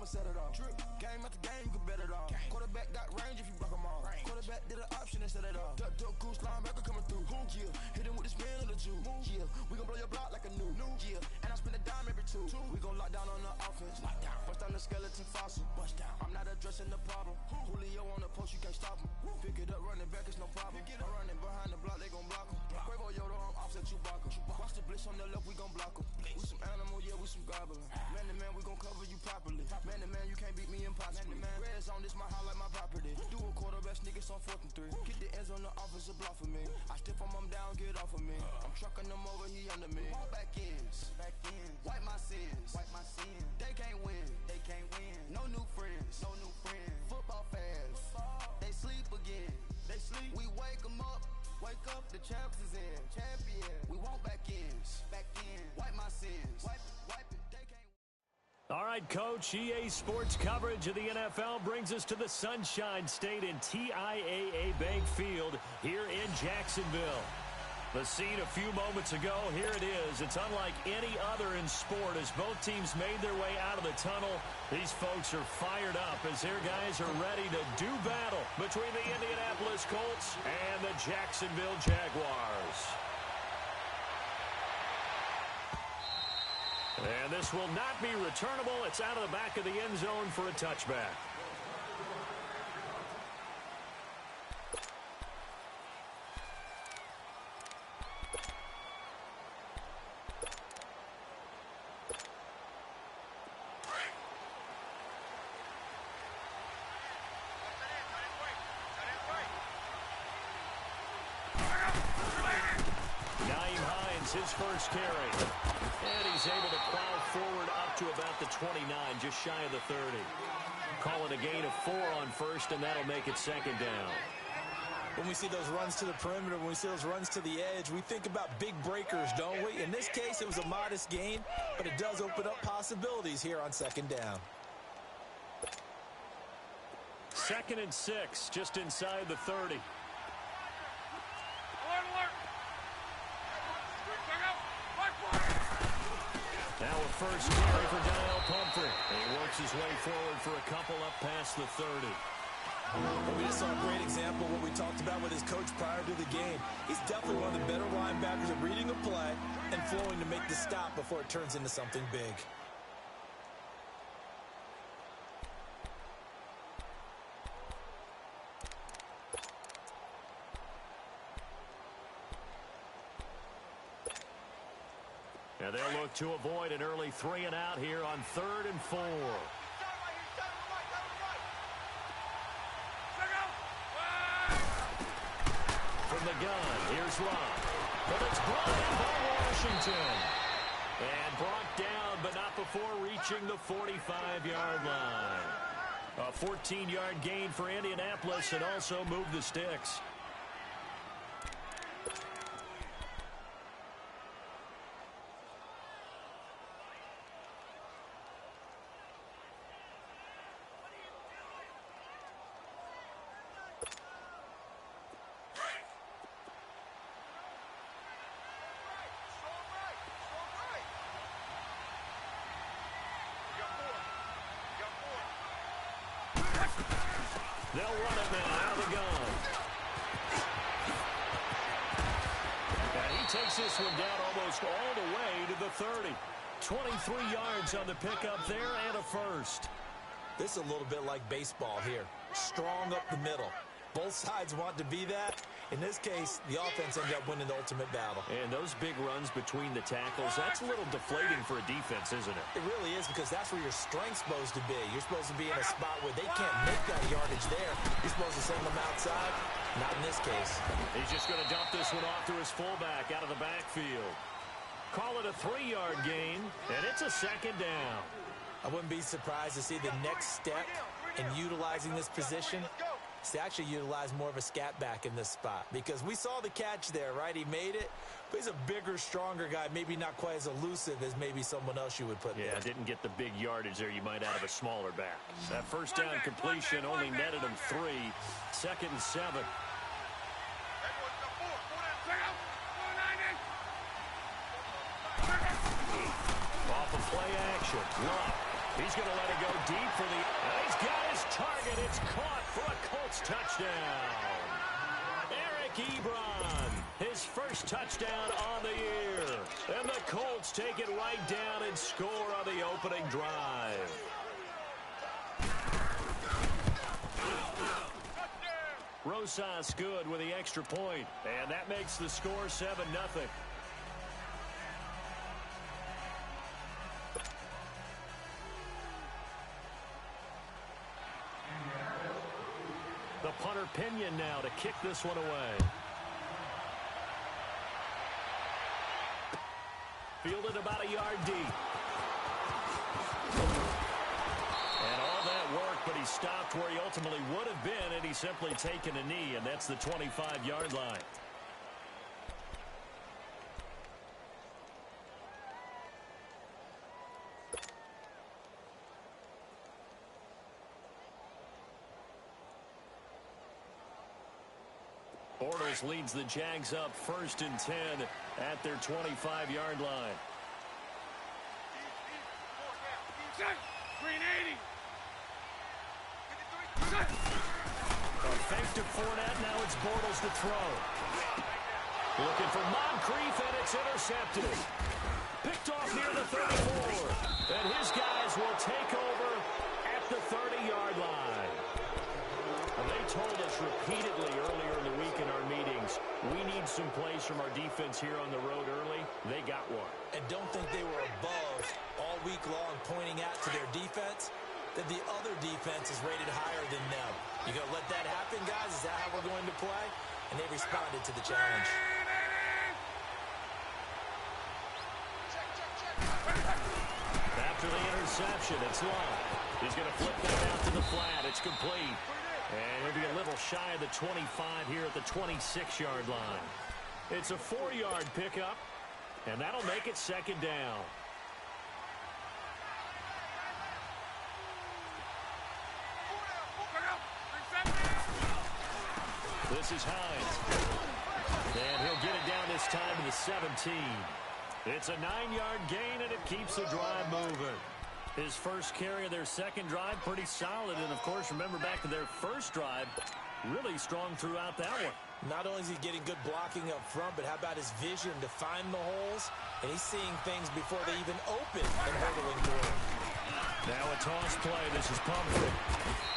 never set it off. Trip. Game after game, you can bet it all. Quarterback got range if you block them all. Quarterback did an option instead of off. Duck, goose, linebacker coming through. Yeah, hit him with the spin of the Jew. Yeah, we gon' blow your block like a new. Yeah, and I spend a dime every two. We gon' lock down on the offense. Bust down the skeleton fossil. Bust down. I'm not addressing the problem. Julio on the post, you can't stop him. Pick it up, running back, it's no problem. I'm running behind the block, they gon' block him. Quavo Yoda, I'm offset Chewbacca. Watch the blitz on the left, we gon' block him. We some animal, yeah, we some goblin. Man to man, we gon' cover you properly. Man to man, you can't beat me impossibly. Red zone, this my highlight, my property. Do a quarterback sneak, it's on 4th and 3. Get the ends on the offensive block for me. I stiff him down, get off of me. I'm trucking them over, he under me. All back ends, wipe my sins, They can't win, No new friends, Football fans, they sleep again. We wake them up. Wake up, the champs is in. Champion. We want back ends. Wipe my sins. Wipe it. They can't. All right, Coach, EA Sports coverage of the NFL brings us to the Sunshine State in TIAA Bank Field here in Jacksonville. The scene a few moments ago, here it is. It's unlike any other in sport as both teams made their way out of the tunnel. These folks are fired up as their guys are ready to do battle between the Indianapolis Colts and the Jacksonville Jaguars. And this will not be returnable. It's out of the back of the end zone for a touchback. His first carry. And he's able to plow forward up to about the 29, just shy of the 30. Call it a gain of 4 on first, and that'll make it 2nd down. When we see those runs to the perimeter, when we see those runs to the edge, we think about big breakers, don't we? In this case, it was a modest gain, but it does open up possibilities here on 2nd down. 2nd and 6, just inside the 30. Now a first carry for Daniel Pumphrey. And he works his way forward for a couple up past the 30. Well, we just saw a great example of what we talked about with his coach prior to the game. He's definitely one of the better linebackers at reading a play and flowing to make the stop before it turns into something big. Now they'll look to avoid an early 3 and out here on 3rd and 4. From the gun, here's Love. But it's brought in by Washington. And brought down, but not before reaching the 45-yard line. A 14-yard gain for Indianapolis and also moved the sticks. They'll run it now out of the gun. And he takes this one down almost all the way to the 30. 23 yards on the pickup there and a first. This is a little bit like baseball here. Strong up the middle. Both sides want to be that. In this case, the offense ended up winning the ultimate battle. And those big runs between the tackles, that's a little deflating for a defense, isn't it? It really is, because that's where your strength's supposed to be. You're supposed to be in a spot where they can't make that yardage there. You're supposed to send them outside. Not in this case. He's just going to dump this one off to his fullback out of the backfield. Call it a 3-yard gain, and it's a 2nd down. I wouldn't be surprised to see the next step in utilizing this position is to actually utilize more of a scat back in this spot, because we saw the catch there, right? He made it, but he's a bigger, stronger guy, maybe not quite as elusive as maybe someone else you would put there. Yeah, didn't get the big yardage there you might out of a smaller back. That first down completion only netted him 3. 2nd and 7. Off of play action. Love He's going to let it go deep for the... And he's got his target. It's caught for a Colts touchdown. Eric Ebron, his first touchdown on the year. And the Colts take it right down and score on the opening drive. Rosas good with the extra point. And that makes the score 7-0. The punter Pinion now to kick this one away. Fielded about a yard deep. And all that work, but he stopped where he ultimately would have been, and he's simply taken a knee, and that's the 25-yard line. Bortles leads the Jags up 1st and 10 at their 25-yard line. A fake to Fournette. Now it's Bortles to throw. Looking for Moncrief, and it's intercepted. Picked off near the 34. And his guys will take over at the 30-yard line. They told us repeatedly earlier in the week in our meetings, we need some plays from our defense here on the road early. They got one. And don't think they were above all week long pointing out to their defense that the other defense is rated higher than them. You going to let that happen, guys? Is that how we're going to play? And they responded to the challenge. After the interception, it's Long. He's going to flip that out to the flat. It's complete. And he'll be a little shy of the 25 here at the 26-yard line. It's a 4-yard pickup, and that'll make it 2nd down. This is Hines. And he'll get it down this time to the 17. It's a 9-yard gain, and it keeps the drive moving. His first carry of their second drive, pretty solid. And, of course, remember back to their first drive, really strong throughout that one. Not only is he getting good blocking up front, but how about his vision to find the holes? And he's seeing things before they even open and hurdling through. Now a toss play. This is Pumphrey.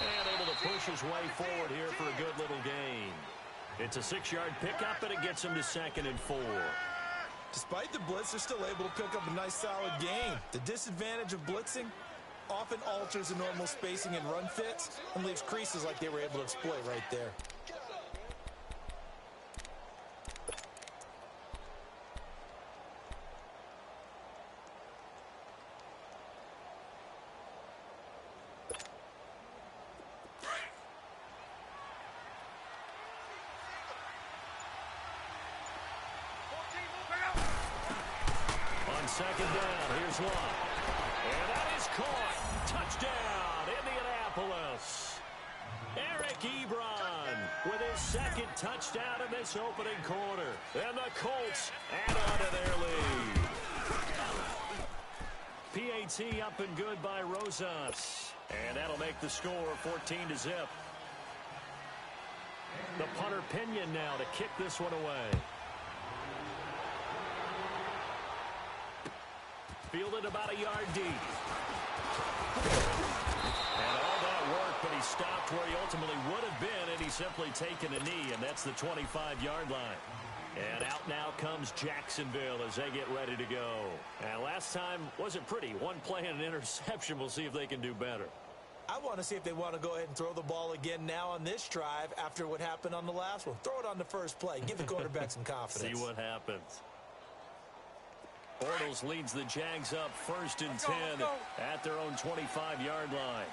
And able to push his way forward here for a good little gain. It's a 6-yard pickup, and it gets him to 2nd and 4. Despite the blitz, they're still able to pick up a nice, solid gain. The disadvantage of blitzing often alters the normal spacing and run fits and leaves creases like they were able to exploit right there. Second down, here's Long. And that is caught. Touchdown, Indianapolis. Eric Ebron with his 2nd touchdown in this opening quarter. And the Colts add on to their lead. PAT up and good by Rosas. And that'll make the score 14-0. The punter Pinion now to kick this one away. Fielded about a yard deep. And all that work, but he stopped where he ultimately would have been, and he's simply taken a knee, and that's the 25-yard line. And out now comes Jacksonville as they get ready to go. And last time wasn't pretty. One play and an interception. We'll see if they can do better. I want to see if they want to go ahead and throw the ball again now on this drive after what happened on the last one. Throw it on the first play. Give the quarterback some confidence. See what happens. Bortles leads the Jags up 1st and 10 at their own 25-yard line.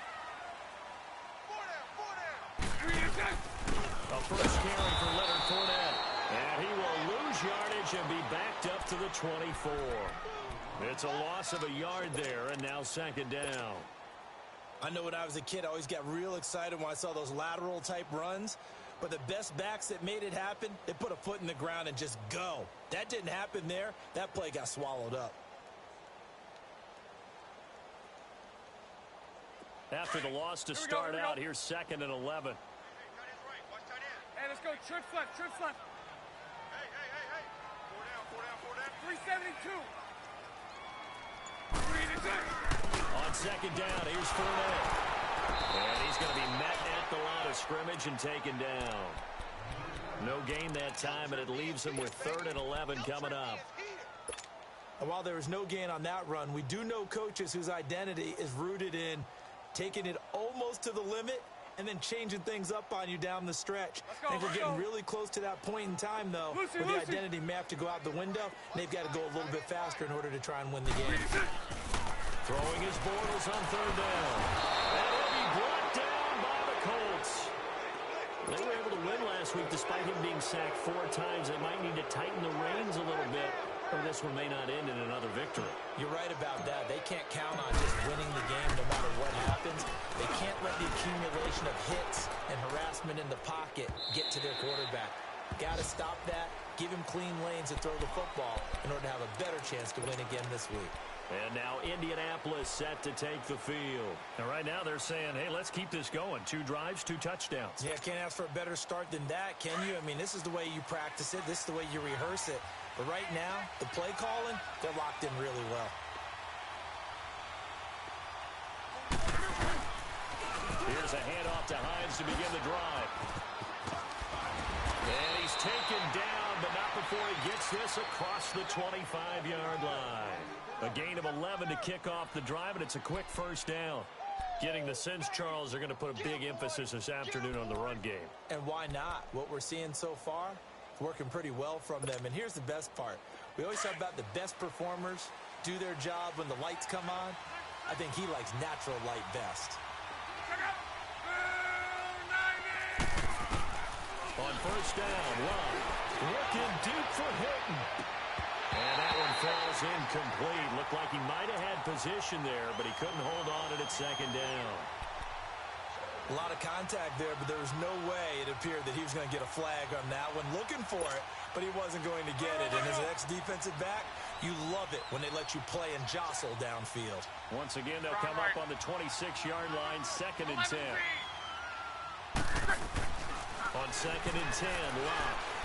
A first carry for Leonard Fournette. And he will lose yardage and be backed up to the 24. It's a loss of a yard there, and now 2nd down. I know when I was a kid, I always got real excited when I saw those lateral-type runs. But the best backs that made it happen, they put a foot in the ground and just go. That didn't happen there. That play got swallowed up. After the loss to start out, here's 2nd and 11. Hey, let's go. Trips left. Trips left. Hey. 372. On 2nd down, here's Fournette. And he's going to be met at the line of scrimmage and taken down. No gain that time, and it leaves him with 3rd and 11 coming up. And while there was no gain on that run, we do know coaches whose identity is rooted in taking it almost to the limit and then changing things up on you down the stretch. I think we're getting really close to that point in time, though, where the identity may have to go out the window, and they've got to go a little bit faster in order to try and win the game. Throwing his Bortles on 3rd down. And he'll be brought down by the Colts. They were able to win last week despite him being sacked 4 times. They might need to tighten the reins a little bit, or this one may not end in another victory. You're right about that. They can't count on just winning the game no matter what happens. They can't let the accumulation of hits and harassment in the pocket get to their quarterback. Got to stop that, give him clean lanes to throw the football in order to have a better chance to win again this week. And now Indianapolis set to take the field. And right now they're saying, hey, let's keep this going. 2 drives, 2 touchdowns. Yeah, can't ask for a better start than that, can you? I mean, this is the way you practice it. This is the way you rehearse it. But right now, the play calling, they're locked in really well. Here's a handoff to Hines to begin the drive. And he's taken down, but not before he gets this across the 25-yard line. A gain of 11 to kick off the drive, and it's a quick 1st down. Getting the sense, Charles, are going to put a big emphasis this afternoon on the run game. And why not? What we're seeing so far, working pretty well from them. And here's the best part. We always talk about the best performers do their job when the lights come on. I think he likes natural light best. On 1st down, Love looking deep for Hilton. And that one falls incomplete. Looked like he might have had position there, but he couldn't hold on to it 2nd down. A lot of contact there, but there was no way it appeared that he was going to get a flag on that one. Looking for it, but he wasn't going to get it. And as an ex-defensive back, you love it when they let you play and jostle downfield. Once again, they'll come up on the 26-yard line, 2nd and 10. On 2nd and 10, Love.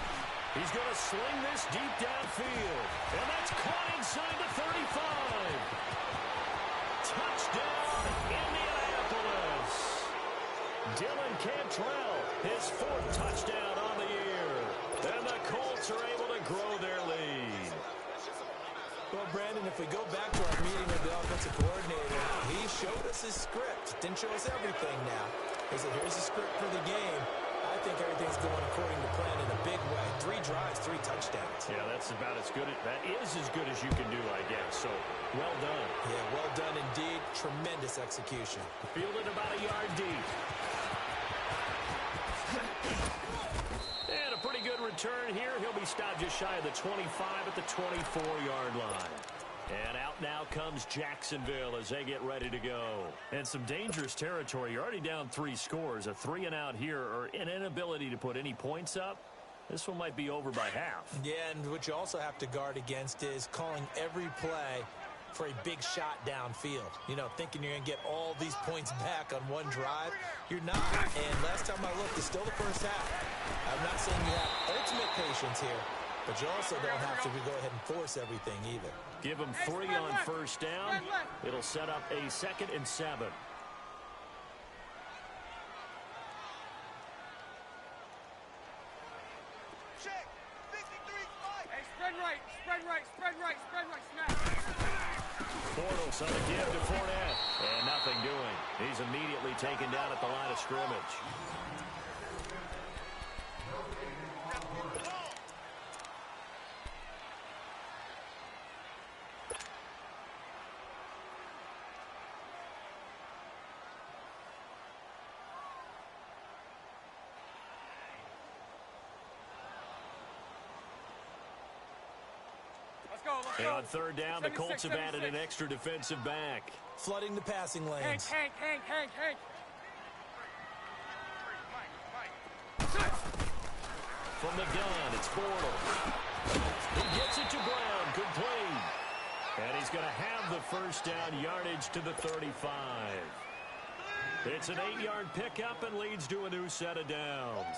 He's going to sling this deep downfield. And that's caught inside the 35. Touchdown, Indianapolis. Dylan Cantrell, his 4th touchdown on the year. And the Colts are able to grow their lead. Well, Brandon, if we go back to our meeting with the offensive coordinator, he showed us his script. Didn't show us everything now. He said, here's the script for the game. I think everything's going according to plan in a big way. 3 drives, 3 touchdowns. Yeah, that's about as good. That is as good as you can do, I guess. So, well done. Yeah, well done indeed. Tremendous execution. Fielded about a yard deep. And a pretty good return here. He'll be stopped just shy of the 25 at the 24-yard line. And out now comes Jacksonville as they get ready to go. And some dangerous territory. You're already down 3 scores. A 3-and-out here, or an inability to put any points up. This one might be over by half. Yeah, and what you also have to guard against is calling every play for a big shot downfield. You know, thinking you're going to get all these points back on one drive. You're not. And last time I looked, it's still the first half. I'm not saying you have ultimate patience here, but you also don't have to go ahead and force everything either. Give him 3 on 1st down. It'll set up a 2nd and 7. Check. 53. Hey, spread right, snap. Bortles on the give to Fournette. And nothing doing. He's immediately taken down at the line of scrimmage. And on 3rd down, the Colts have added an extra defensive back. Flooding the passing lanes. Hank. From the gun, it's Bortles. He gets it to Brown, complete. And he's going to have the 1st down, yardage to the 35. It's an 8-yard pickup and leads to a new set of downs.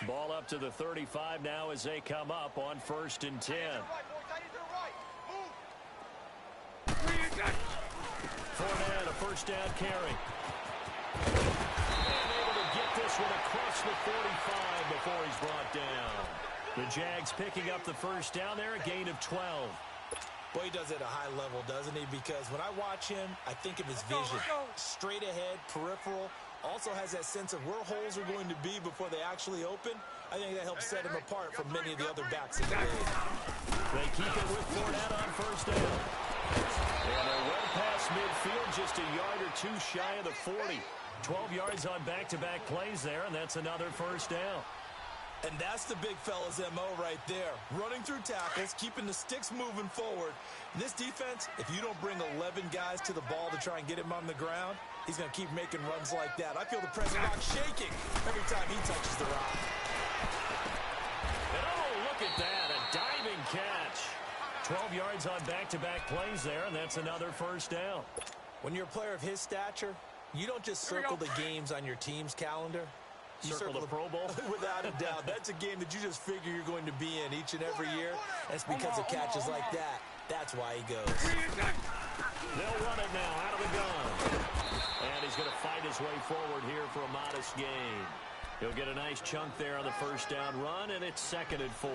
Ball up to the 35 now as they come up on 1st and 10. Fournette, a first down carry. And able to get this one across the 45 before he's brought down. The Jags picking up the first down there, a gain of 12. Boy, he does it at a high level, doesn't he? Because when I watch him, I think of his vision. Straight ahead, peripheral. Also has that sense of where holes are going to be before they actually open. I think that helps set him apart from many of the other backs in the league. They keep it with Fournette on first down. And they're well past midfield, just a yard or two shy of the 40. 12 yards on back-to-back plays there, and that's another first down. And that's the big fella's MO right there. Running through tackles, keeping the sticks moving forward. This defense, if you don't bring 11 guys to the ball to try and get him on the ground, he's going to keep making runs like that. I feel the pressing rock shaking every time he touches the rock. And oh, look at that, a diving catch. 12 yards on back-to-back plays there, and that's another first down. When you're a player of his stature, you don't just circle the games on your team's calendar. You circle the Pro Bowl? Without a doubt. That's a game that you just figure you're going to be in each and every year. And it's because of catches like that. That's why he goes. They'll run it now out of the gun. And he's going to fight his way forward here for a modest gain. He'll get a nice chunk there on the first down run, and it's 2nd and 4.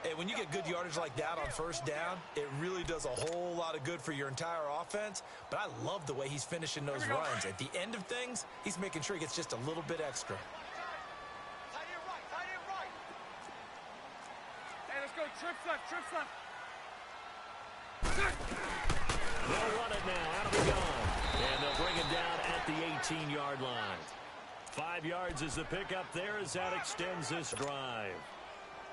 Hey, when you get good yardage like that on first down, it really does a whole lot of good for your entire offense. But I love the way he's finishing those runs. At the end of things, he's making sure he gets just a little bit extra. Hey, let's go. Trips left, trips left. They'll run it now out of the gun. And they'll bring him down at the 18-yard line. 5 yards is the pickup there as that extends this drive.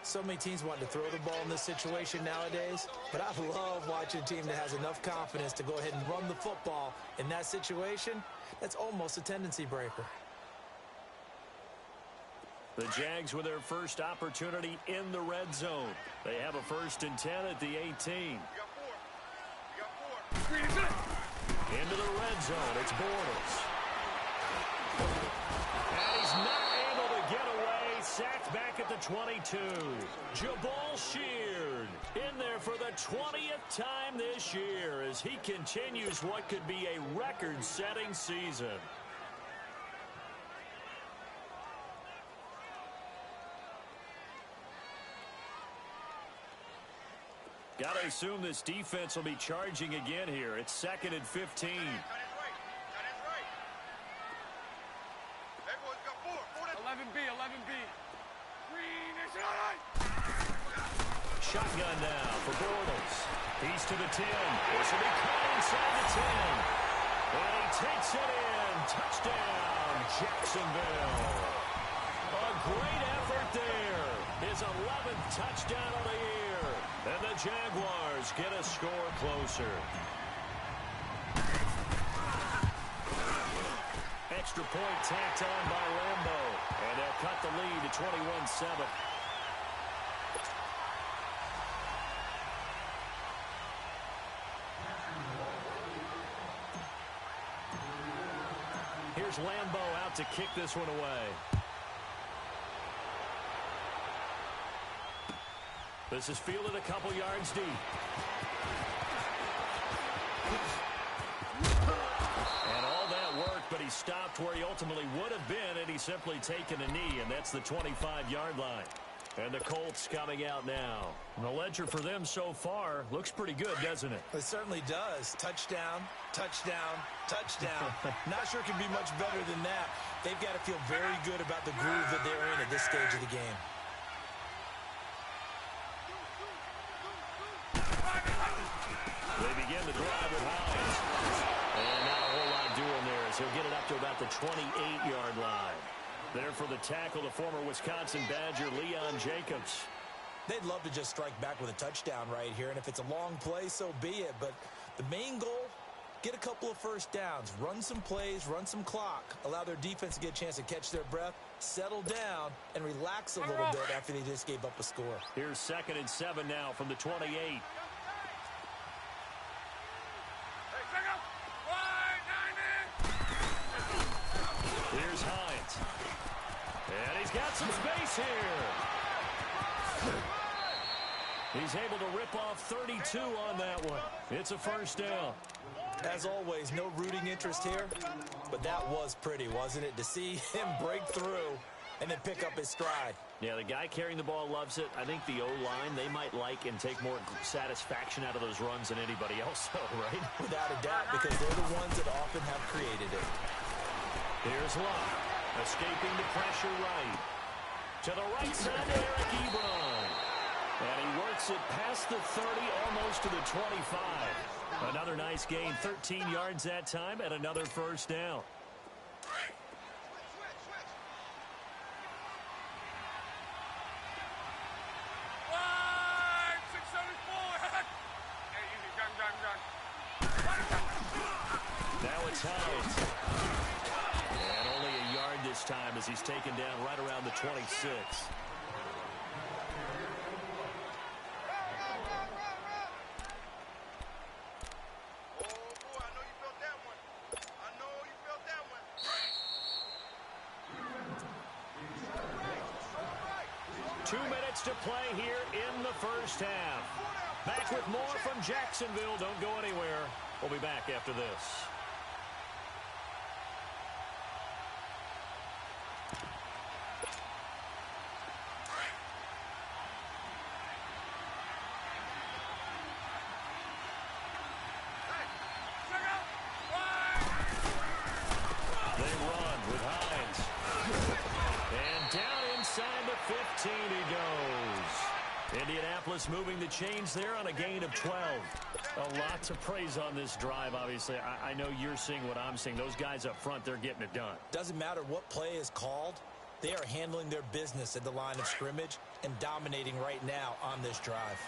So many teams want to throw the ball in this situation nowadays, but I love watching a team that has enough confidence to go ahead and run the football. In that situation, that's almost a tendency breaker. The Jags with their first opportunity in the red zone. They have a 1st and 10 at the 18. Into the red zone, it's Bortles. And he's not able to get away. Sacked back at the 22. Jabal Sheard in there for the 20th time this year as he continues what could be a record-setting season. Got to assume this defense will be charging again here. It's 2nd and 15. Shotgun now for Bortles. He's to the 10. This will be caught inside the 10. And he takes it in. Touchdown, Jacksonville. A great effort there. His 11th touchdown of the year. And the Jaguars get a score closer. Extra point tacked on by Lambo. And they'll cut the lead to 21-7. Here's Lambo out to kick this one away. This is fielded a couple yards deep. And all that worked, but he stopped where he ultimately would have been had he simply taken a knee, and that's the 25-yard line. And the Colts coming out now. And the ledger for them so far looks pretty good, doesn't it? It certainly does. Touchdown, touchdown, touchdown. Not sure it can be much better than that. They've got to feel very good about the groove that they're in at this stage of the game. They begin the drive with Hines. And not a whole lot doing there as he'll get it up to about the 28-yard line. There for the tackle, the former Wisconsin Badger, Leon Jacobs. They'd love to just strike back with a touchdown right here, and if it's a long play, so be it. But the main goal, get a couple of first downs, run some plays, run some clock, allow their defense to get a chance to catch their breath, settle down, and relax a little bit after they just gave up a score. Here's 2nd and 7 now from the 28. He's got some space here. He's able to rip off 32 on that one. It's a first down. As always, no rooting interest here, but that was pretty, wasn't it? To see him break through and then pick up his stride. Yeah, the guy carrying the ball loves it. I think the O-line, they might like and take more satisfaction out of those runs than anybody else, right? Without a doubt, because they're the ones that often have created it. Here's Love, escaping the pressure right. To the right side to Eric Ebron. And he works it past the 30, almost to the 25. Another nice gain, 13 yards that time, and another first down. Now it's Hines. And only a yard this time as he's taken down right around the 26. To play here in the first half. Back with more from Jacksonville. Don't go anywhere. We'll be back after this. They run with Hines. And down inside the 15 he goes. Indianapolis moving the chains there on a gain of 12. A lot to praise on this drive, obviously. I know you're seeing what I'm seeing. Those guys up front, they're getting it done. Doesn't matter what play is called. They are handling their business at the line of scrimmage and dominating right now on this drive.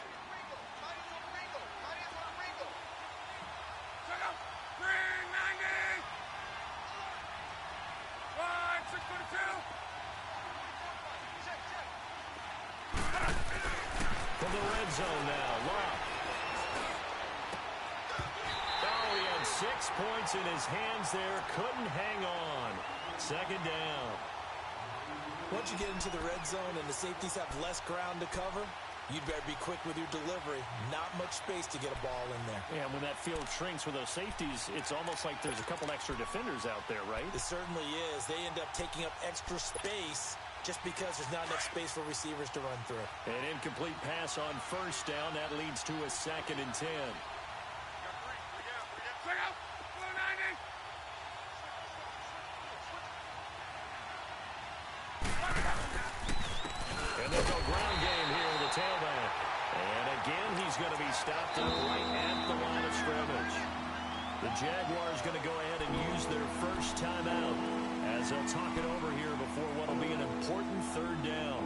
From the red zone now, Love. Oh, he had 6 points in his hands there. Couldn't hang on. Second down. Once you get into the red zone and the safeties have less ground to cover, you'd better be quick with your delivery. Not much space to get a ball in there. Yeah, when that field shrinks with those safeties, it's almost like there's a couple extra defenders out there, right? It certainly is. They end up taking up extra space just because there's not enough space for receivers to run through. An incomplete pass on first down. That leads to a 2nd and 10. And there's no ground game here with the tailback. And again, he's going to be stopped right at the line of scrimmage. The Jaguars going to go ahead and use their first timeout as they'll talk it over here before what will be an important third down.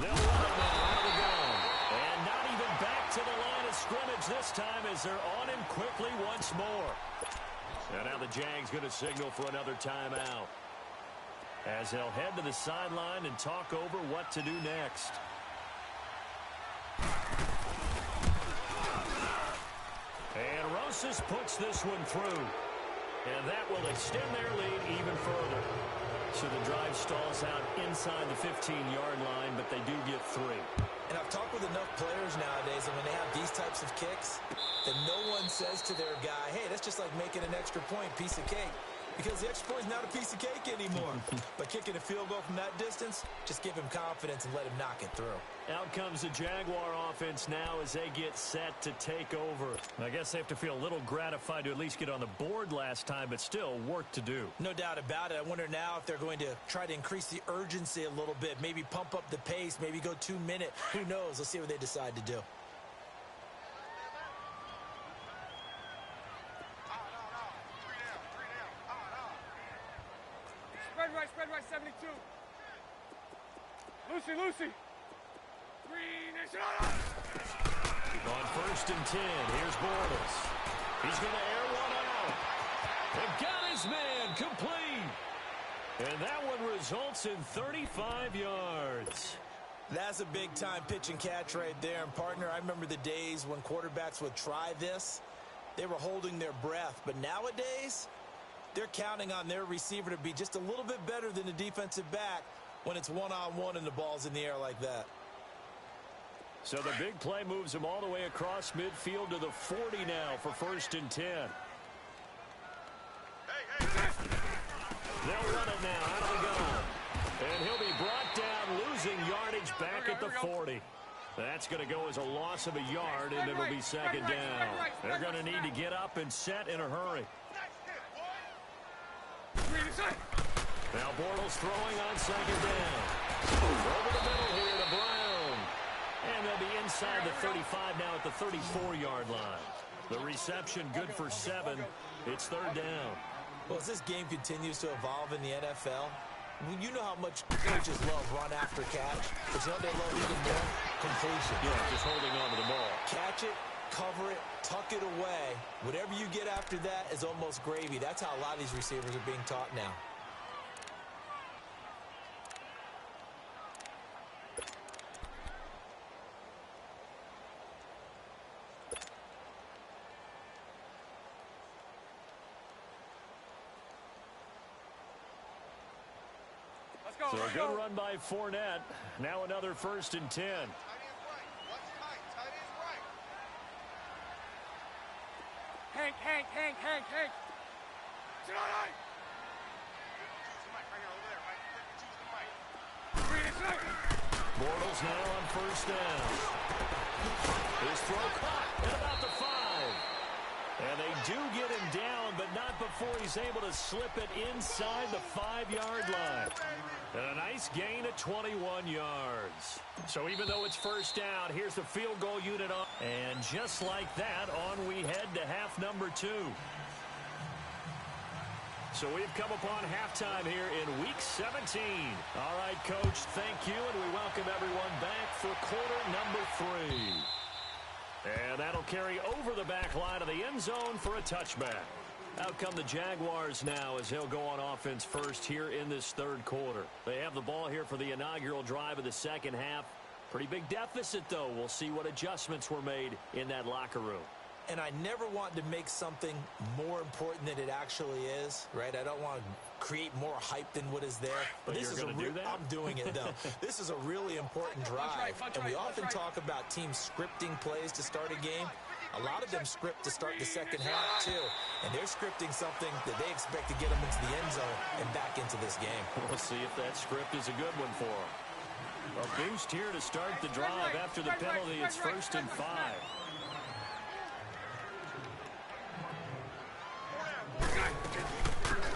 They'll run it now out of the gun. And not even back to the line of scrimmage this time as they're on him quickly once more. And now the Jags going to signal for another timeout as they'll head to the sideline and talk over what to do next. And Rosas puts this one through. And that will extend their lead even further. So the drive stalls out inside the 15-yard line, but they do get 3. And I've talked with enough players nowadays, and when they have these types of kicks, that no one says to their guy, hey, that's just like making an extra point, piece of cake. Because the extra point is not a piece of cake anymore. But kicking a field goal from that distance, just give him confidence and let him knock it through. Out comes the Jaguar offense now as they get set to take over. I guess they have to feel a little gratified to at least get on the board last time, but still work to do. No doubt about it. I wonder now if they're going to try to increase the urgency a little bit, maybe pump up the pace, maybe go 2-minute. Who knows? Let's see what they decide to do. right, 72. Lucy, Lucy. Green is On 1st and 10, here's Bortles. He's going to air one out. And got his man complete. And that one results in 35 yards. That's a big-time pitch and catch right there. And, partner, I remember the days when quarterbacks would try this. They were holding their breath. But nowadays, they're counting on their receiver to be just a little bit better than the defensive back when it's one-on-one and the ball's in the air like that. So the big play moves him all the way across midfield to the 40 now for 1st and 10. They'll run it now out of the gun. And he'll be brought down, losing yardage back at the 40. That's going to go as a loss of a yard, and it'll be 2nd down. They're going to need to get up and set in a hurry. Now Bortles throwing on 2nd down. Over the middle here to Brown. And they'll be inside the 35 now at the 34-yard line. The reception good for 7. It's 3rd down. Well, as this game continues to evolve in the NFL, you know how much coaches love run after catch, but you know what they love even more? Completion. Yeah, just holding on to the ball. Catch it, cover it, tuck it away. Whatever you get after that is almost gravy. That's how a lot of these receivers are being taught now. So a good run by Fournette. Now another 1st and 10. Hank. Bortles now on 1st down. His throw caught at about the 5. And they do get him down, but not before he's able to slip it inside the 5-yard line. And a nice gain of 21 yards. So even though it's 1st down, here's the field goal unit on. And just like that, on we head to half number 2. So we've come upon halftime here in Week 17. All right, Coach, thank you, and we welcome everyone back for quarter number 3. And that'll carry over the back line of the end zone for a touchback. Out come the Jaguars now as they'll go on offense first here in this 3rd quarter. They have the ball here for the inaugural drive of the 2nd half. Pretty big deficit, though. We'll see what adjustments were made in that locker room. And I never want to make something more important than it actually is, right? I don't want to create more hype than what is there. But this is I'm doing it, though. This is a really important drive. And we often talk about teams scripting plays to start a game. A lot of them script to start the 2nd half, too. And they're scripting something that they expect to get them into the end zone and back into this game. We'll see if that script is a good one for them. A boost here to start the drive after the penalty. It's 1st and 5.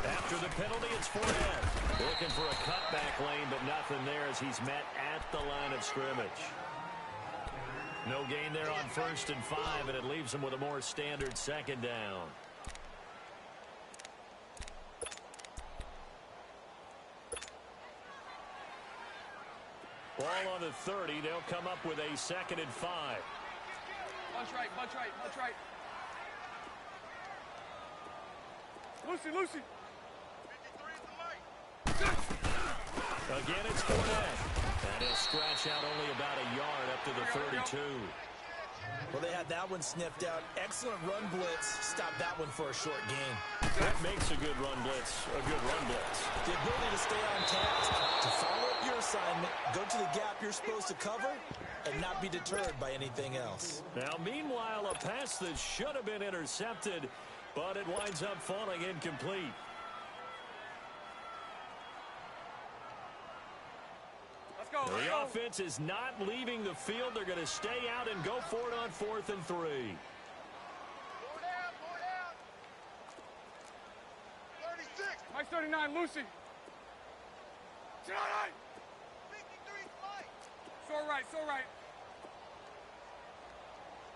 After the penalty, it's Fournette. Looking for a cutback lane, but nothing there as he's met at the line of scrimmage. No gain there on 1st and 5, and it leaves him with a more standard 2nd down. Ball on the 30. They'll come up with a 2nd and 5. Bunch right. Lucy. Again, it's Fournette. And he'll scratch out only about a yard up to the 32. Well, they had that one sniffed out. Excellent run blitz. Stop that one for a short gain. That makes a good run blitz. A good run blitz. The ability to stay on task, to follow up your assignment, go to the gap you're supposed to cover, and not be deterred by anything else. Now, meanwhile, a pass that should have been intercepted, but it winds up falling incomplete. The offense is not leaving the field. They're going to stay out and go for it on 4th and 3. 36. Mike 39, Lucy. 53's Mike. So right.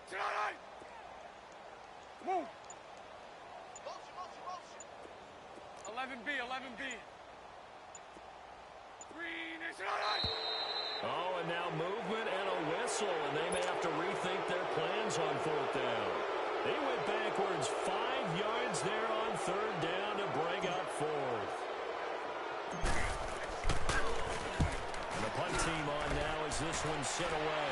39. Move. 11B. Oh, and now movement and a whistle, and they may have to rethink their plans on fourth down. They went backwards 5 yards there on third down to bring up fourth. And the punt team on now as this one's sent away.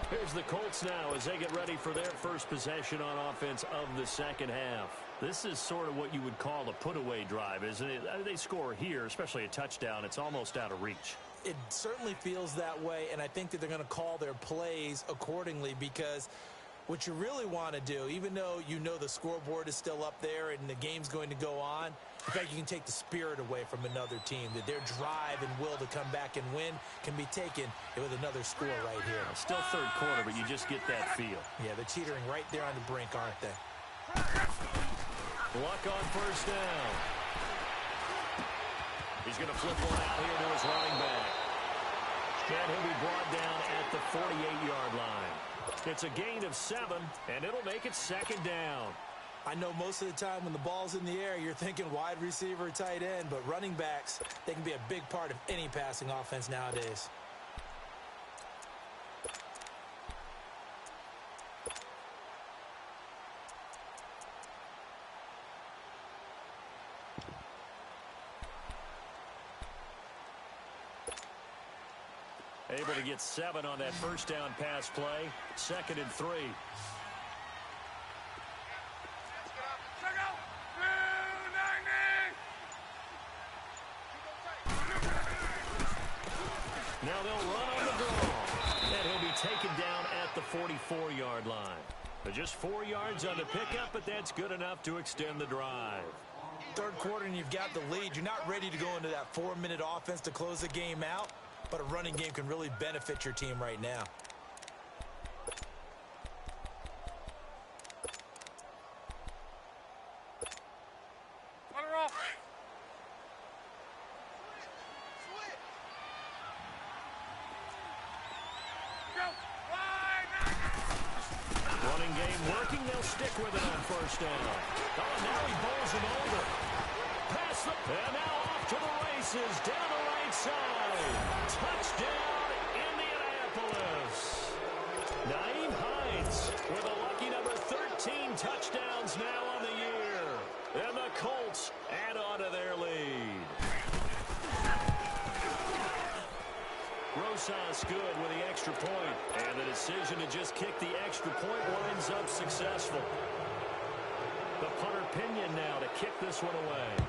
Here's the Colts now as they get ready for their first possession on offense of the second half. This is sort of what you would call a put-away drive, isn't it? They score here, especially a touchdown. It's almost out of reach. It certainly feels that way, and I think that they're going to call their plays accordingly because what you really want to do, even though you know the scoreboard is still up there and the game's going to go on, in fact, you can take the spirit away from another team, that their drive and will to come back and win can be taken with another score right here. Still third quarter, but you just get that feel. Yeah, they're teetering right there on the brink, aren't they? Luck on first down. He's going to flip one out here to his running back. And he'll be brought down at the 48-yard line. It's a gain of 7, and it'll make it second down. I know most of the time when the ball's in the air, you're thinking wide receiver, tight end, but running backs, they can be a big part of any passing offense nowadays. Able to get 7 on that first down pass play. 2nd and 3. Now they'll run on the draw. And he'll be taken down at the 44-yard line. But just 4 yards on the pickup, but that's good enough to extend the drive. Third quarter and you've got the lead. You're not ready to go into that 4-minute offense to close the game out. But a running game can really benefit your team right now. Running game working. They'll stick with it on first down. Oh, and now he bowls him over. Pass the... And now off to the races. Down the right side. Touchdown, Indianapolis. Naeem Hines with a lucky number 13 touchdowns now on the year. And the Colts add on to their lead. Rosas good with the extra point. And the decision to just kick the extra point winds up successful. The punter Pinion now to kick this one away.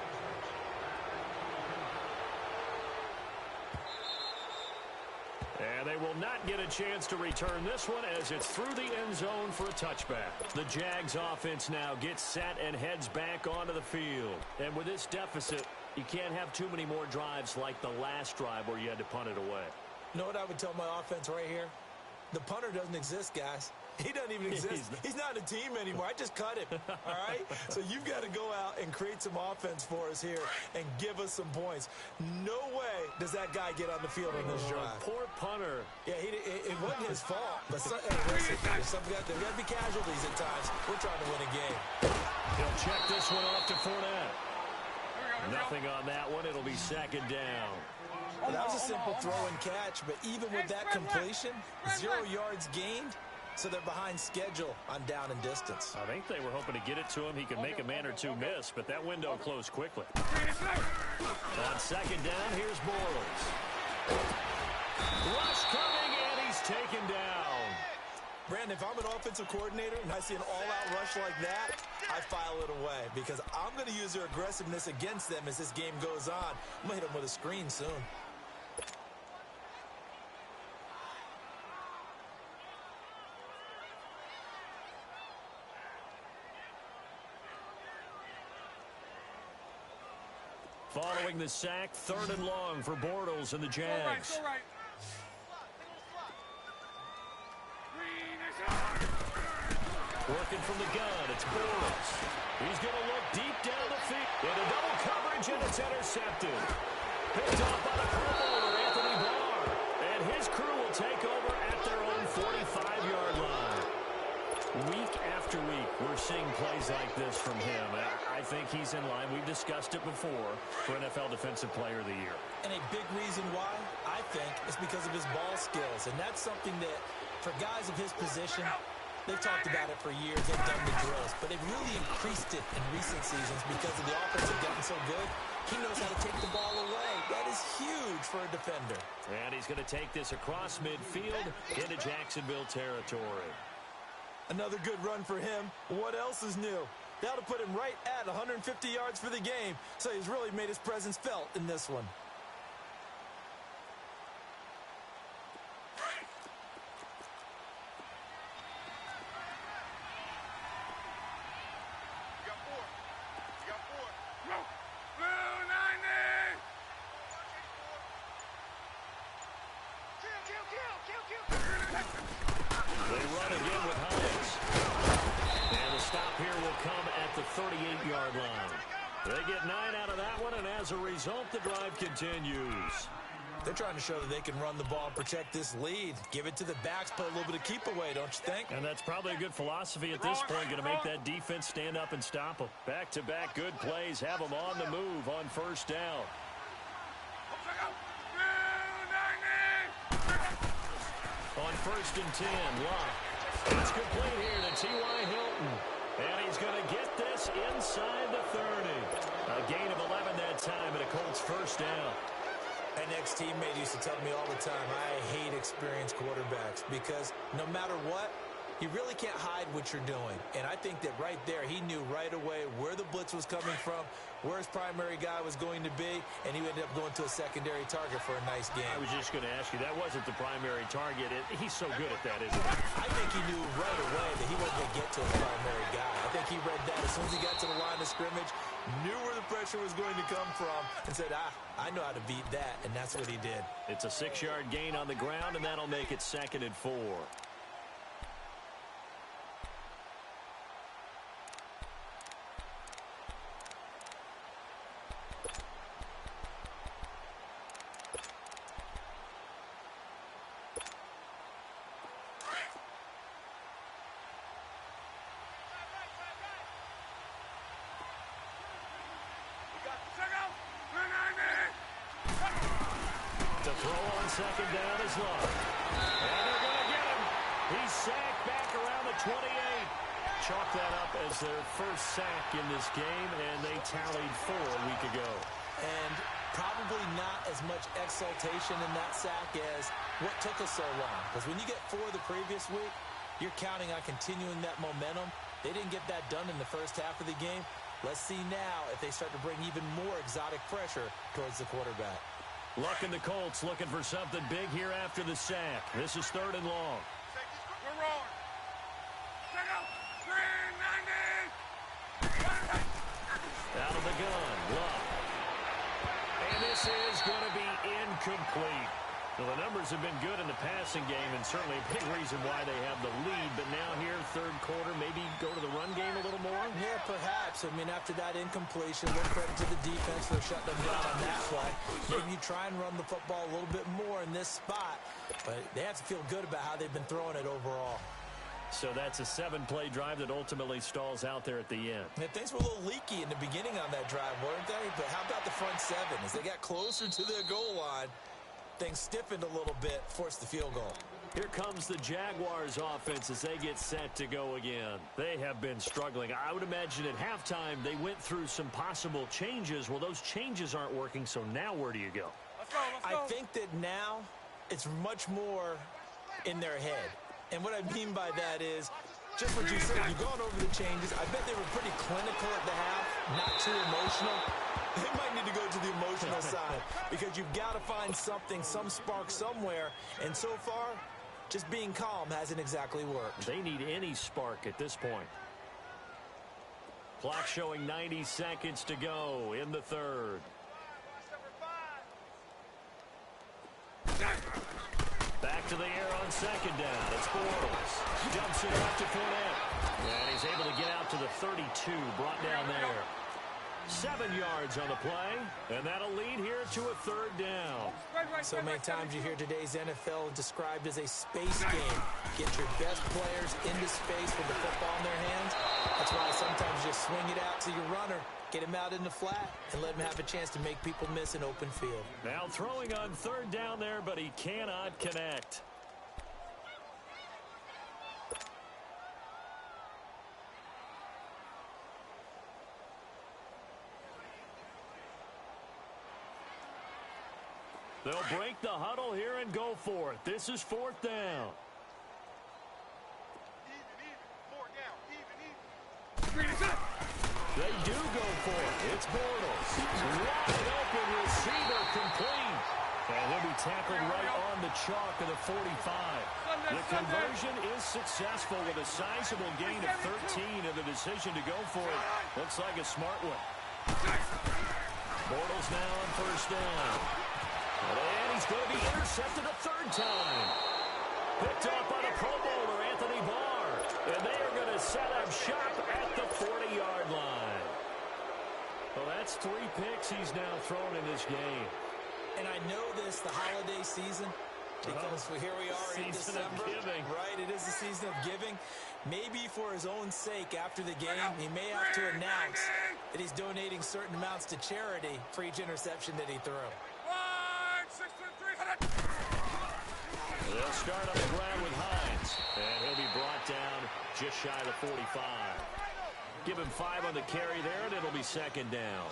And they will not get a chance to return this one as it's through the end zone for a touchback. The Jags offense now gets set and heads back onto the field. And with this deficit, you can't have too many more drives like the last drive where you had to punt it away. You know what I would tell my offense right here? The punter doesn't exist, guys. He doesn't even exist. He's not a team anymore. I just cut him, all right? So you've got to go out and create some offense for us here and give us some points. No way does that guy get on the field on this drive. Poor punter. Yeah, it wasn't his fault. But listen, there got to be casualties at times. We're trying to win a game. He'll check this one off to Fournette. Nothing on that one. It'll be second down. Well, that was a simple throw and catch, but even with that completion, 0 yards gained, so they're behind schedule on down and distance. I think they were hoping to get it to him. He could make a man or two miss, but that window closed quickly. On second down, here's Bortles. Rush coming, and he's taken down. Brandon, if I'm an offensive coordinator and I see an all-out rush like that, I file it away because I'm going to use their aggressiveness against them as this game goes on. I'm going to hit them with a screen soon. Following the sack, 3rd and long for Bortles and the Jags. Working from the gun, it's Bortles. He's going to look deep down the field. Into double coverage, and it's intercepted. Picked off by the purple Anthony Barr. And his crew will take over at their own 45-yard line. Week after after week, we're seeing plays like this from him. I think he's in line. We've discussed it before for NFL Defensive Player of the Year. And a big reason why, I think, is because of his ball skills. And that's something that, for guys of his position, they've talked about it for years. They've done the drills. But they've really increased it in recent seasons because of the offense have gotten so good. He knows how to take the ball away. That is huge for a defender. And he's going to take this across midfield into Jacksonville territory. Another good run for him. What else is new? That'll put him right at 150 yards for the game. So he's really made his presence felt in this one. They run again with Hines. And the stop here will come at the 38-yard line. They get 9 out of that one, and as a result, the drive continues. They're trying to show that they can run the ball and protect this lead. Give it to the backs, put a little bit of keep away, don't you think? And that's probably a good philosophy at this point. Going to make that defense stand up and stop them. Back-to-back good plays. Have them on the move on first down. On 1st and 10, Locke. It's complete here to T.Y. Hilton. And he's going to get this inside the 30. A gain of 11 that time, and a Colts first down. An ex-teammate used to tell me all the time, I hate experienced quarterbacks because no matter what, you really can't hide what you're doing. And I think that right there, he knew right away where the blitz was coming from, where his primary guy was going to be, and he ended up going to a secondary target for a nice game. I was just going to ask you, that wasn't the primary target. He's so good at that, isn't he? I think he knew right away that he wasn't going to get to his primary guy. I think he read that as soon as he got to the line of scrimmage, knew where the pressure was going to come from, and said, I know how to beat that, and that's what he did. It's a 6-yard gain on the ground, and that'll make it 2nd and 4. To throw on 2nd down is Love. And they're going to get him. He's sacked back around the 28. Chalk that up as their first sack in this game, and they tallied 4 a week ago. And probably not as much exultation in that sack as what took us so long. Because when you get 4 the previous week, you're counting on continuing that momentum. They didn't get that done in the first half of the game. Let's see now if they start to bring even more exotic pressure towards the quarterback. Luck and the Colts looking for something big here after the sack. This is 3rd and long. We're rolling. Check out. 390. Out of the gun, Luck. And this is going to be incomplete. Well, the numbers have been good in the passing game, and certainly a big reason why they have the lead. But now here, 3rd quarter, maybe go to the run game a little more? Yeah, perhaps. I mean, after that incompletion, a little credit to the defense for shutting them down on that play. Maybe you try and run the football a little bit more in this spot. But they have to feel good about how they've been throwing it overall. So that's a 7-play drive that ultimately stalls out there at the end. And things were a little leaky in the beginning on that drive, weren't they? But how about the front 7? As they got closer to their goal line, things stiffened a little bit, forced the field goal. Here comes the Jaguars offense as they get set to go again. They have been struggling. I would imagine at halftime they went through some possible changes. Well, those changes aren't working, so now where do you go? Let's go. I think that now it's much more in their head. And what I mean by that is, just what you said, you've gone over the changes. I bet they were pretty clinical at the half, not too emotional. They might need to go to the emotional side because you've got to find something, some spark somewhere. And so far, just being calm hasn't exactly worked. They need any spark at this point. Clock showing 90 seconds to go in the 3rd. Back to the air on 2nd down. It's Bortles. Dumps it off to Fournette. And he's able to get out to the 32. Brought down there. 7 yards on the play. And that'll lead here to a 3rd down. So many times you hear today's NFL described as a space game. Get your best players into space with the football in their hands. That's why sometimes just swing it out to your runner, get him out in the flat, and let him have a chance to make people miss an open field. Now throwing on third down there, but he cannot connect. They'll break the huddle here and go for it. This is fourth down. They do go for it. It's Bortles. Wide open receiver complete. And he'll be tackled right on the chalk of the 45. The conversion is successful with a sizable gain of 13 and the decision to go for it. Looks like a smart one. Bortles now on first down. And he's going to be intercepted a third time. Picked up by the Pro Bowler, Anthony Barr. And they are going to set up shop at the 40-yard line. Well, that's 3 picks he's now thrown in this game. And I know this, the holiday season, because here we are in December. Right, it is the season of giving. Maybe for his own sake after the game, he may have to announce that he's donating certain amounts to charity for each interception that he threw. They'll start on the ground with Hines, and he'll be brought down just shy of the 45. Give him 5 on the carry there, and it'll be second down.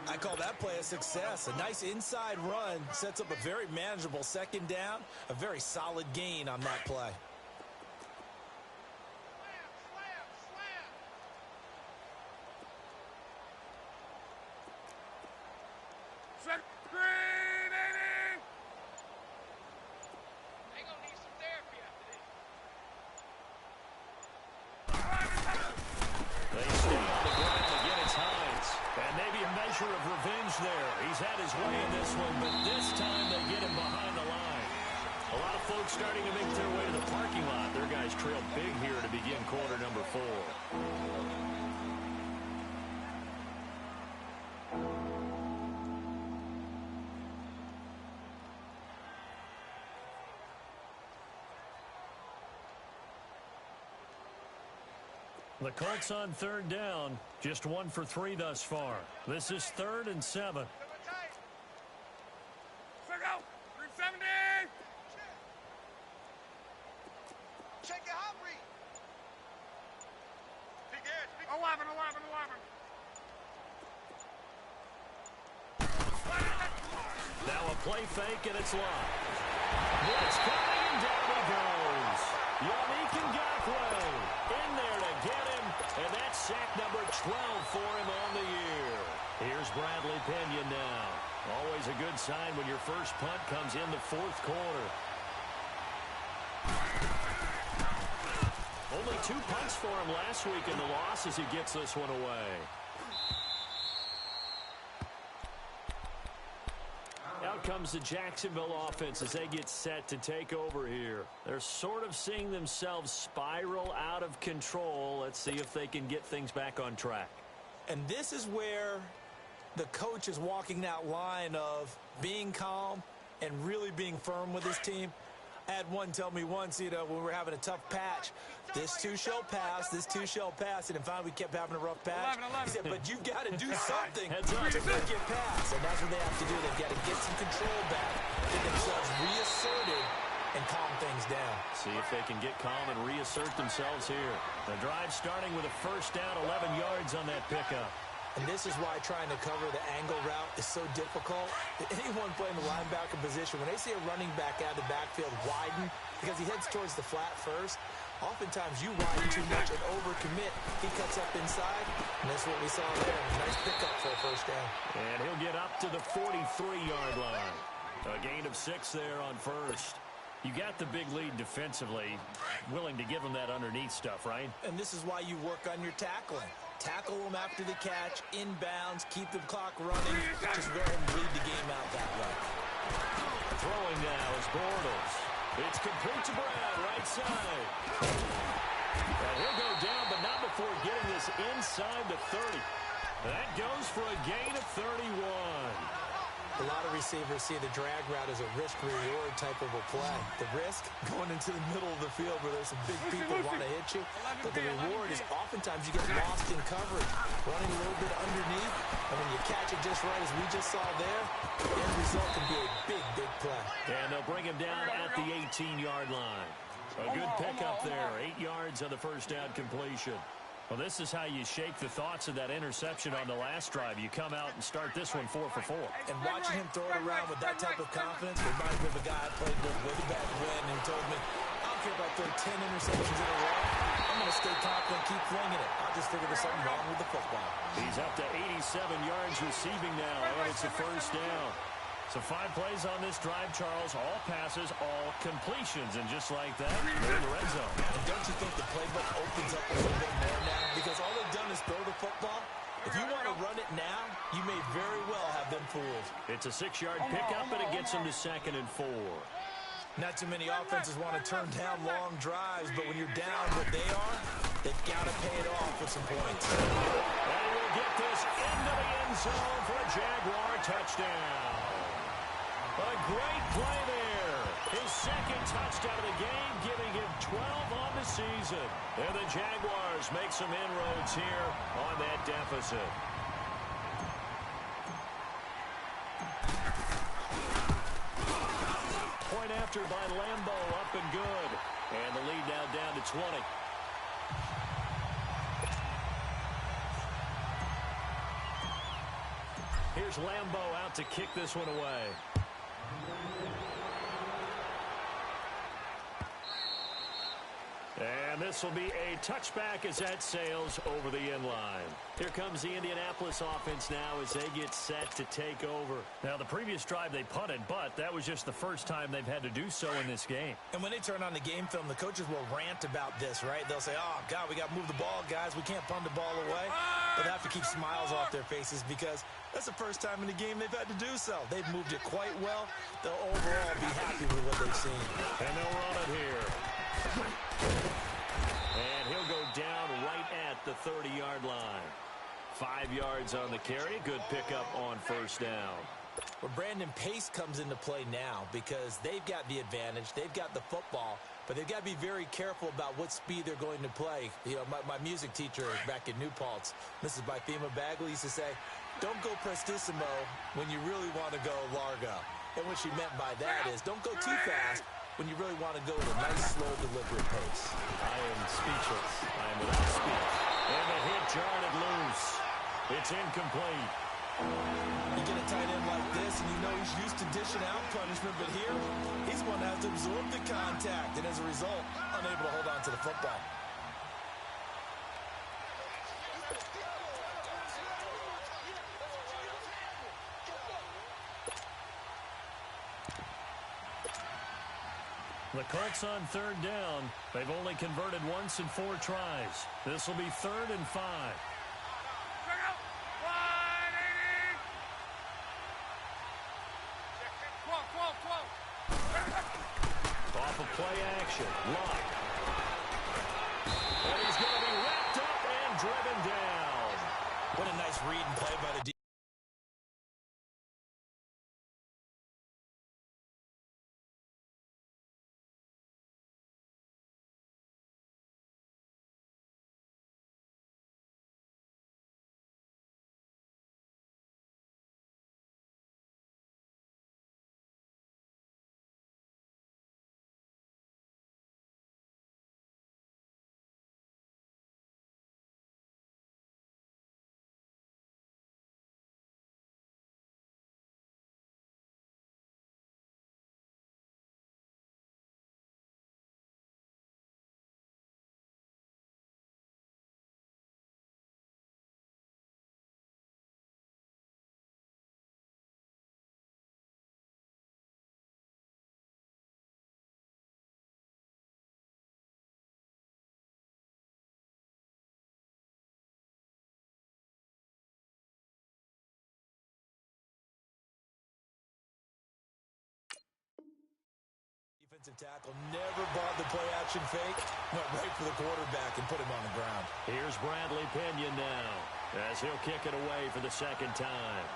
I call that play a success. A nice inside run sets up a very manageable second down, a very solid gain on that play. Of revenge there. He's had his way in this one, but this time they get him behind the line. A lot of folks starting to make their way to the parking lot. Their guys trail big here to begin quarter number 4. The Colts on third down, just 1 for 3 thus far. This is 3rd and 7. Check it out, Reed. 11. Now a play fake, and it's locked. Blitz coming, and down he goes. Yannick Ngakoue in there to get him, and that's sack number 12 for him on the year. Here's Bradley Pinion now. Always a good sign when your first punt comes in the 4th quarter. Only 2 punts for him last week in the loss as he gets this one away. Out comes the Jacksonville offense as they get set to take over here. They're sort of seeing themselves spiral out of control. Let's see if they can get things back on track. And this is where the coach is walking that line of being calm and really being firm with his team. I had one tell me once, when we were having a tough patch, this too shall pass, and then finally we kept having a rough patch. 11. He said, but you've got to do something Heads up. to make it pass, and that's what they have to do. They've got to get some control back, get themselves reasserted, and calm things down. See if they can get calm and reassert themselves here. The drive starting with a first down, 11 yards on that pickup. And this is why trying to cover the angle route is so difficult. Anyone playing the linebacker position, when they see a running back out of the backfield widen, because he heads towards the flat first, oftentimes you widen too much and overcommit. He cuts up inside, and that's what we saw there. Nice pickup for a first down. And he'll get up to the 43-yard line. A gain of 6 there on first. You got the big lead defensively, willing to give him that underneath stuff, right? And this is why you work on your tackling. Tackle them after the catch, inbounds, keep the clock running. Just go ahead and bleed the game out that way. Throwing now is Bortles. It's complete to Brown, right side. And he'll go down, but not before getting this inside the 30. That goes for a gain of 31. A lot of receivers see the drag route as a risk-reward type of a play. The risk, going into the middle of the field where there's some big people who want to hit you. But the reward is oftentimes you get lost in coverage, running a little bit underneath, and when you catch it just right, as we just saw there, the end result can be a big, big play. And they'll bring him down at the 18-yard line. A good pickup there, 8 yards on the first down completion. Well, this is how you shake the thoughts of that interception on the last drive. You come out and start this one 4 for 4. And watching him throw it around with that type of confidence reminds me of a guy I played with way back when, and he told me, I don't care if I throw 10 interceptions in a row. I'm going to stay confident, keep flinging it. I just figured there's something wrong with the football. He's up to 87 yards receiving now, and it's a first down. So 5 plays on this drive, Charles. All passes, all completions. And just like that, they're in the red zone. And don't you think the playbook opens up a little bit more now? Because all they've done is throw the football. If you want to run it now, you may very well have them fooled. It's a 6-yard pickup, and it gets them to 2nd and 4. Not too many offenses want to turn down long drives, but when you're down what they are, they've got to pay it off with some points. And we'll get this into the end zone for a Jaguar touchdown. A great play there. His second touchdown of the game, giving him 12 on the season. And the Jaguars make some inroads here on that deficit. Point after by Lambo, up and good. And the lead now down to 20. Here's Lambo out to kick this one away. And this will be a touchback as that sails over the end line. Here comes the Indianapolis offense now as they get set to take over. Now, the previous drive they punted, but that was just the first time they've had to do so in this game. And when they turn on the game film, the coaches will rant about this, right? They'll say, oh, God, we got to move the ball, guys. We can't punt the ball away. But they have to keep smiles off their faces because that's the first time in the game they've had to do so. They've moved it quite well. They'll overall be happy with what they've seen. And they'll run it here. And he'll go down right at the 30-yard line. 5 yards on the carry. Good pickup on first down. Well, Brandon, pace comes into play now because they've got the advantage. They've got the football, but they've got to be very careful about what speed they're going to play. You know, my music teacher back in New Paltz, Mrs. Bythema Bagley, used to say, don't go prestissimo when you really want to go largo. And what she meant by that is don't go too fast when you really want to go at a nice, slow, deliberate pace. I am speechless. I am without speech. And the hit jarred it loose. It's incomplete. You get a tight end like this, and you know he's used to dishing out punishment, but here, he's going to have to absorb the contact, and as a result, unable to hold on to the football. The Colts on 3rd down. They've only converted once in 4 tries. This will be 3rd and 5. Off of play action. Lock. And he's going to be wrapped up and driven down. What a nice read and play by the defense. Defensive tackle never bought the play action fake, went right for the quarterback and put him on the ground. Here's Bradley Pinion now as he'll kick it away for the 2nd time.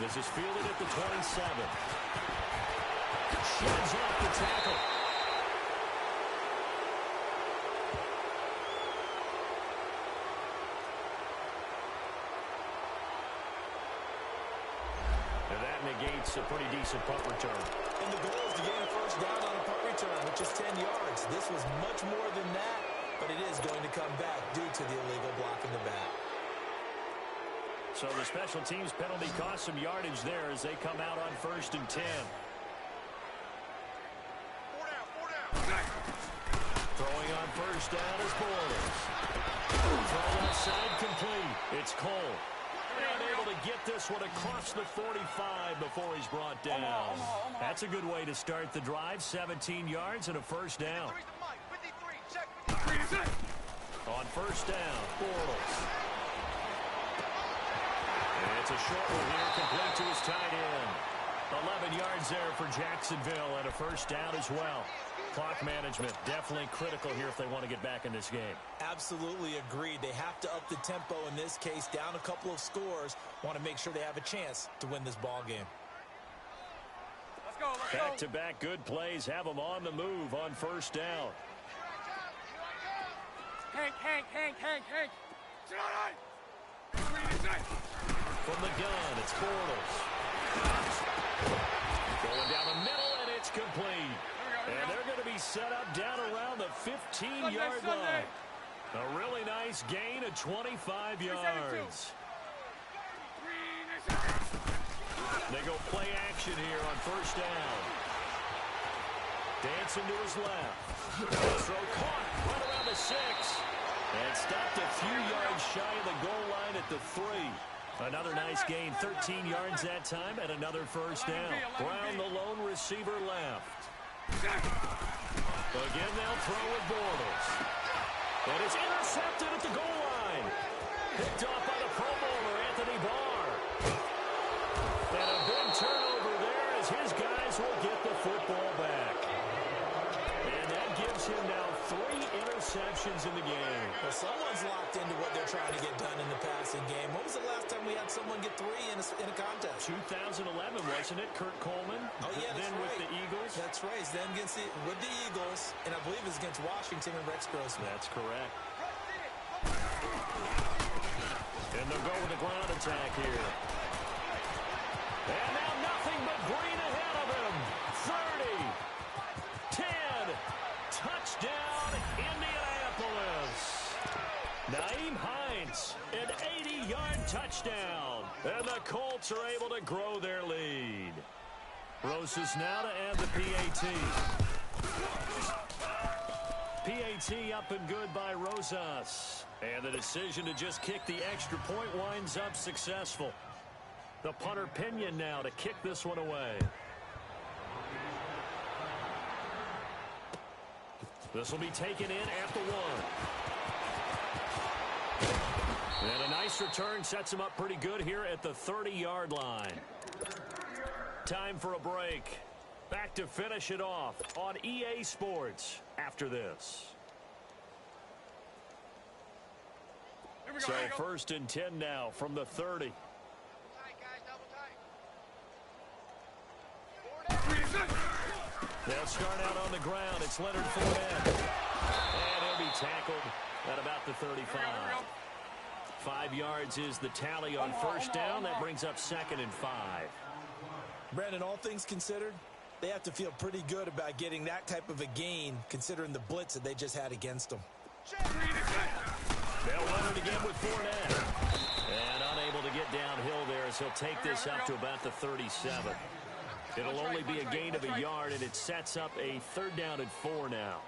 This is fielded at the 27. Sheds off the tackle. And that negates a pretty decent punt return. And the goal is to gain a first down on a punt return, which is 10 yards. This was much more than that, but it is going to come back due to the illegal block in the back. So the special teams penalty cost some yardage there as they come out on 1st and 10. Throwing on 1st down is Bortles. Throw outside complete. It's Cole. And able to get this one across the 45 before he's brought down. That's a good way to start the drive. 17 yards and a first down. On 1st down, Bortles. And it's a short one here, complete to his tight end. 11 yards there for Jacksonville and a first down as well. Clock management definitely critical here if they want to get back in this game. Absolutely agreed. They have to up the tempo in this case, down a couple of scores. Want to make sure they have a chance to win this ball game. Let's go, let's go. Back-to-back good plays have them on the move on 1st down. Hank. From the gun, it's Bortles. Going down the middle, and it's complete. And they're going to be set up down around the 15-yard line. A really nice gain of 25 yards. They go play action here on 1st down. Dancing to his left. Throw caught right around the 6. And stopped a few yards shy of the goal line at the 3. Another nice gain, 13 yards that time, and another first down. Brown, the lone receiver, left. Again, they'll throw with Bortles. And it's intercepted at the goal line. Picked off by the Pro Bowler, Anthony Barr. And a big turnover there as his guys will get the football back. And that gives him now 3 interceptions in the game. Well, someone's locked into what they're trying to get done in the passing game. When was the last time we had someone get 3 in a contest? 2011, wasn't it? Kurt Coleman. Oh, yeah, that's then right. With the Eagles. That's right. Then with the Eagles, and I believe it was against Washington and Rex Grossman. That's correct. And they'll go with the ground attack here. And now nothing but green ahead of him. 30, 10, touchdown, Indianapolis. Nyheim Hines, an 80-yard touchdown. And the Colts are able to grow their lead. Rosas now to add the PAT. PAT up and good by Rosas. And the decision to just kick the extra point winds up successful. The punter Pinion now to kick this one away. This will be taken in at the 1. And a nice return sets him up pretty good here at the 30-yard line. Time for a break. Back to finish it off on EA Sports after this. So 1st and 10 now from the 30. They'll start out on the ground. It's Leonard Fournette. And he'll be tackled at about the 35. 5 yards is the tally on 1st down. That brings up 2nd and 5. Brandon, all things considered, they have to feel pretty good about getting that type of a gain considering the blitz that they just had against them. They'll run it again with Fournette. And unable to get downhill there as he'll take this up to about the 37. It'll only be a gain of a yard, and it sets up a 3rd down and 4 now.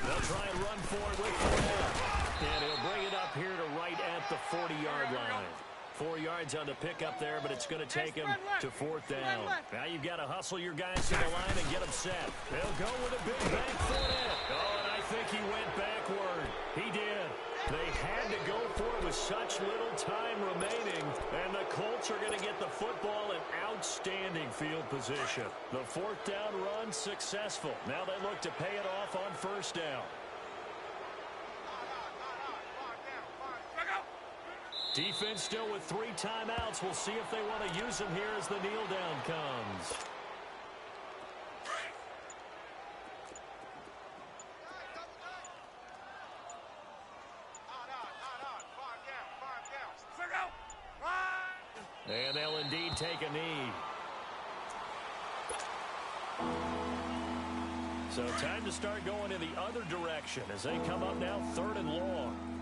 They'll try and run for it with Fournette. And he'll bring it up here to right at the 40-yard line. 4 yards on the pickup there, but it's going to take him to 4th down. Now you've got to hustle your guys to the line and get them set. They'll go with a big bank Fournette. Oh, and I think he went backward. He did. They had to go for it with such little time remaining, and the Colts are going to get the football in outstanding field position. The 4th down run successful. Now they look to pay it off on 1st down. Defense still with 3 timeouts. We'll see if they want to use them here as the kneel down comes. And they'll indeed take a knee. So time to start going in the other direction as they come up now 3rd and long.